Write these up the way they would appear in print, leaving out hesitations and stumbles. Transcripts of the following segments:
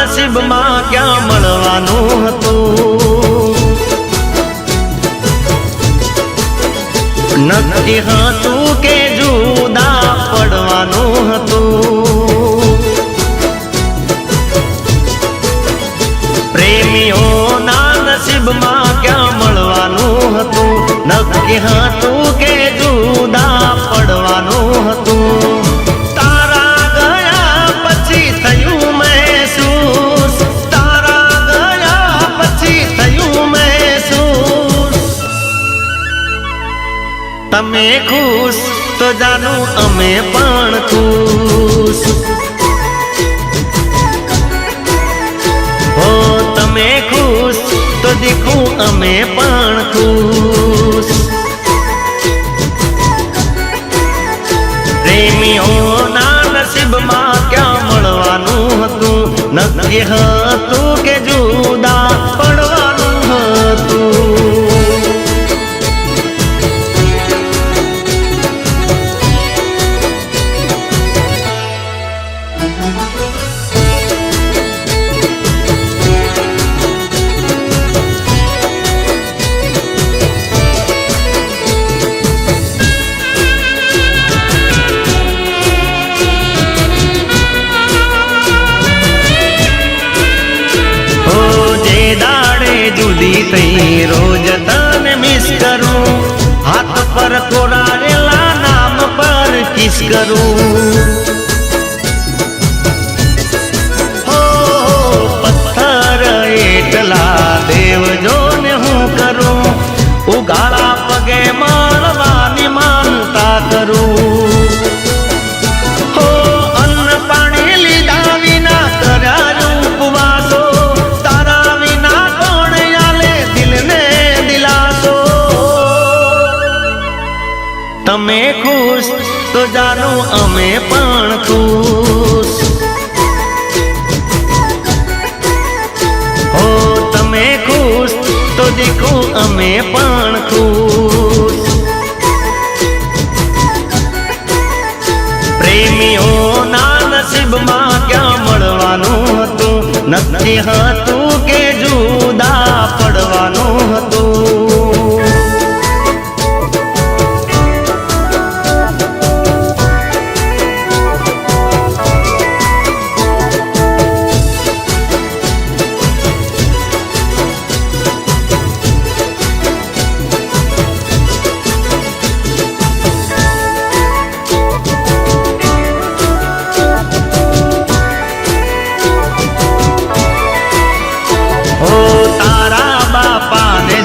નસીબમાં ક્યાં મળવાનું હતું, નક્કી હતું કે જુદા પડવાનું હતું। પ્રેમીઓના નસીબમાં ક્યાં મળવાનું હતું, નક્કી હતું કે જુદા પડવાનું હતું। તારા ગયા પછી થયું મહેસૂસ, તારા ગયા પછી થયું મહેસૂસ। તમે ખુશ તો જાનું અમે પણ ખુશ, હો તમે ખુશ તો દીખું અમે પણ ખુશ। પ્રેમીઓના નસીબમાં ક્યાં મળવાનું હતું, નક્કી હતું કે જુદા પડવાનું હતું। જુદી થઈ રોજ તને મિસ કરું, હાથ પર કોરાયેલા નામ પર કિસ કરું। હો પથ્થર એટલા દેવજો ને હું કરું, ઉગાડા પગે મળવાની માનતા કરું। હો અન્ન પાણી લીધા વિના કર્યા ઉપવાસો, તમે ખુશ તો જાનું અમે પણ ખુશ, હો તમે ખુશ તો દીખું અમે પણ ખુશ। પ્રેમીઓના નસીબમાં ક્યાં મળવાનું હતું, નક્કી હતું કે જુદા પડવાનું હતું।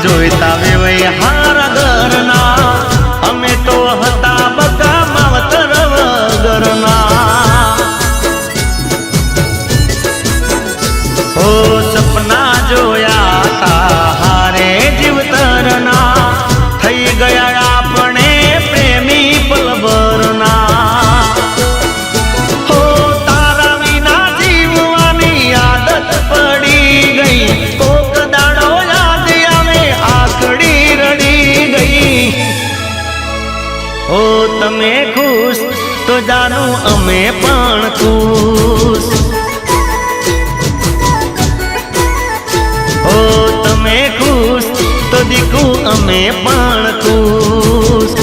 જોઈતા વેવાય હારા ઘરના, અમે તો હતા બકા માવતર વગરના। ઓ સપના જોયા તા હારે જીવતરના, થઈ ગયા આપણે પ્રેમી પલભરના। હો તારા વિના જીવવાની આદત પડી ગઈ, કોક દાડો આકડી રડી ગઈ। ઓ તમે ખુશ તો જાનું અમે પણ ખુશ, ઓ તમે ખુશ તો દીખું અમે પણ ખુશ।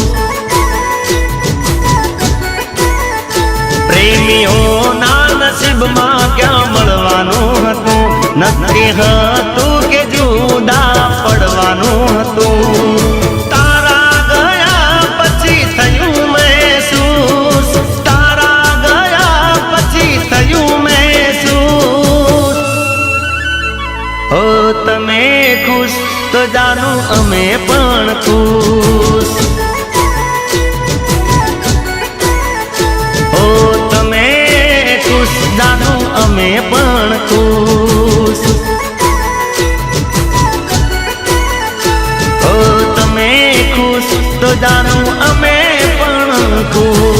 પ્રેમીઓના નસીબમાં ક્યાં મળવાનું હતું, નક્કી હતું કે જુદા પડવાનું હતું। તારા ગયા પછી થયું મહેસૂસ, તારા ગયા પછી થયું મહેસૂસ। હો તમે ખુશ તો જાનું અમે પણ ખુશ, હો તમે ખુશ જાનું અમે પણ ખુશ। તો જાણું અમે પણ ખુશ।